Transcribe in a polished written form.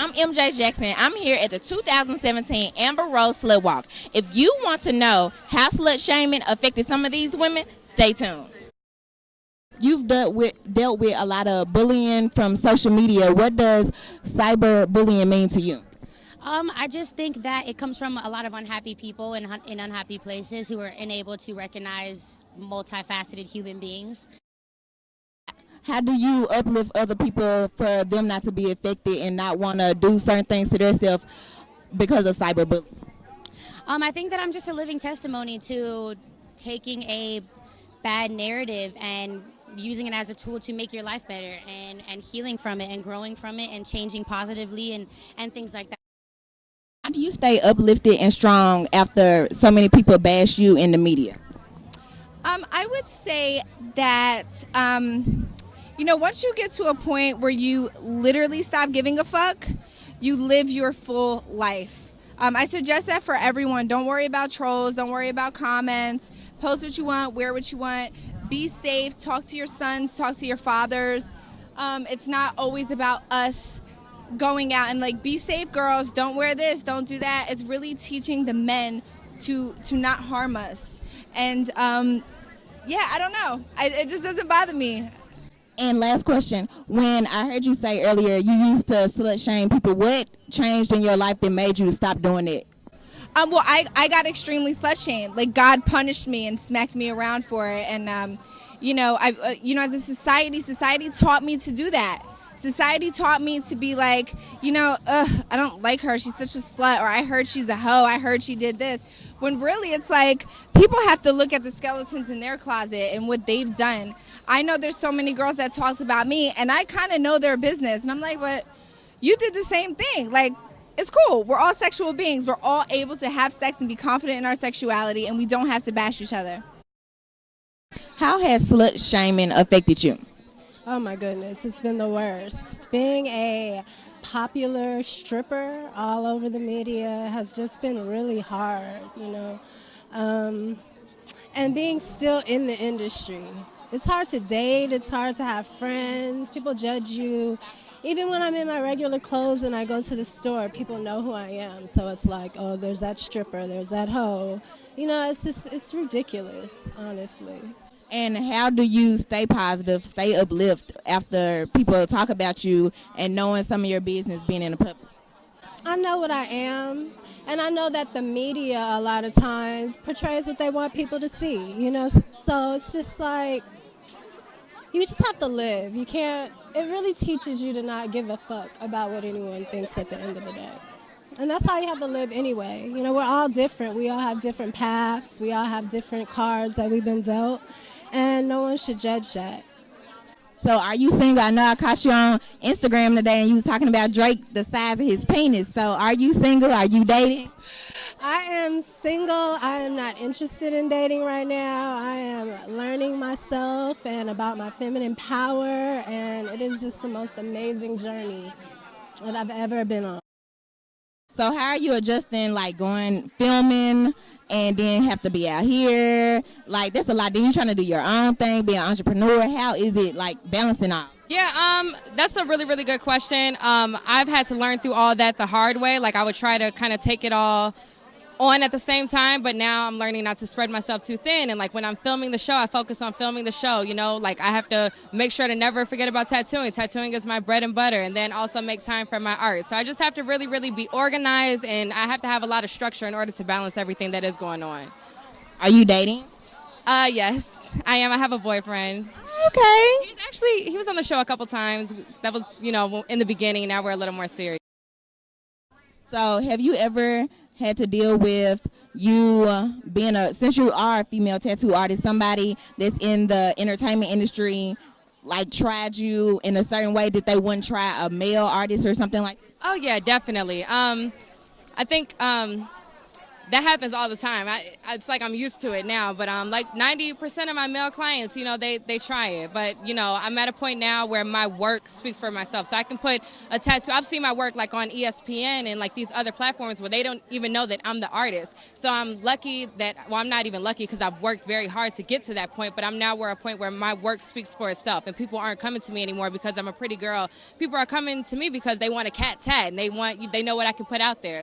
I'm MJ Jackson. I'm here at the 2017 Amber Rose Slut Walk. If you want to know how slut shaming affected some of these women, stay tuned. You've dealt with a lot of bullying from social media. What does cyberbullying mean to you? I just think that it comes from a lot of unhappy people in unhappy places who are unable to recognize multifaceted human beings. How do you uplift other people for them not to be affected and not want to do certain things to themselves because of cyberbullying? I think that I'm just a living testimony to taking a bad narrative and using it as a tool to make your life better and healing from it and growing from it and changing positively and things like that. How do you stay uplifted and strong after so many people bash you in the media? I would say that, once you get to a point where you literally stop giving a fuck, you live your full life. I suggest that for everyone. Don't worry about trolls. Don't worry about comments. Post what you want. Wear what you want. Be safe. Talk to your sons. Talk to your fathers. It's not always about us going out and be safe, girls. Don't wear this. Don't do that. It's really teaching the men to not harm us. And I don't know. It just doesn't bother me. And last question, when I heard you say earlier you used to slut shame people, what changed in your life that made you to stop doing it? Well, I got extremely slut shamed. God punished me and smacked me around for it. And, as a society taught me to do that. Society taught me to be I don't like her. She's such a slut. Or I heard she's a hoe. I heard she did this. When really it's people have to look at the skeletons in their closet and what they've done. I know there's so many girls that talked about me, and I kind of know their business. And I'm like, but you did the same thing. It's cool. We're all sexual beings. We're all able to have sex and be confident in our sexuality, and we don't have to bash each other. How has slut shaming affected you? Oh my goodness, it's been the worst. Being a popular stripper all over the media has just been really hard, and being still in the industry. It's hard to date, it's hard to have friends, people judge you. Even when I'm in my regular clothes and I go to the store, people know who I am. So it's oh, there's that stripper, there's that hoe. It's ridiculous, honestly. And how do you stay positive, stay uplift after people talk about you and knowing some of your business being in the public? I know what I am, and I know that the media a lot of times portrays what they want people to see, So it's just you just have to live. You can't, it really teaches you to not give a fuck about what anyone thinks at the end of the day. And that's how you have to live anyway. We're all different. We all have different paths. We all have different cards that we've been dealt. And no one should judge that. So are you single? I know I caught you on Instagram today and you was talking about Drake, the size of his penis. So are you single? Are you dating? I am single. I am not interested in dating right now. I am learning myself and about my feminine power. And it is just the most amazing journey that I've ever been on. So how are you adjusting, going filming and then have to be out here? That's a lot. Then you're trying to do your own thing, be an entrepreneur. How is it, balancing out? Yeah, that's a really, really good question. I've had to learn through all that the hard way. I would try to kind of take it all on at the same time, but now I'm learning not to spread myself too thin. And when I'm filming the show, I focus on filming the show. I have to make sure to never forget about tattooing. Tattooing is my bread and butter, and then also make time for my art. So I just have to really, really be organized, and I have to have a lot of structure in order to balance everything that is going on. Are you dating? Yes, I am. I have a boyfriend. Okay. He was on the show a couple times. That was, in the beginning. Now we're a little more serious. So have you ever had to deal with you since you are a female tattoo artist, somebody that's in the entertainment industry, tried you in a certain way that they wouldn't try a male artist or something like that? Oh, yeah, definitely. I think that happens all the time. It's like I'm used to it now, but like 90% of my male clients, you know, they try it. But, you know, I'm at a point now where my work speaks for myself. So I can put a tattoo. I've seen my work like on ESPN and like these other platforms where they don't even know that I'm the artist. So I'm lucky that, well, I'm not even lucky because I've worked very hard to get to that point, but I'm now at a point where my work speaks for itself and people aren't coming to me anymore because I'm a pretty girl. People are coming to me because they want a cat tat and they know what I can put out there.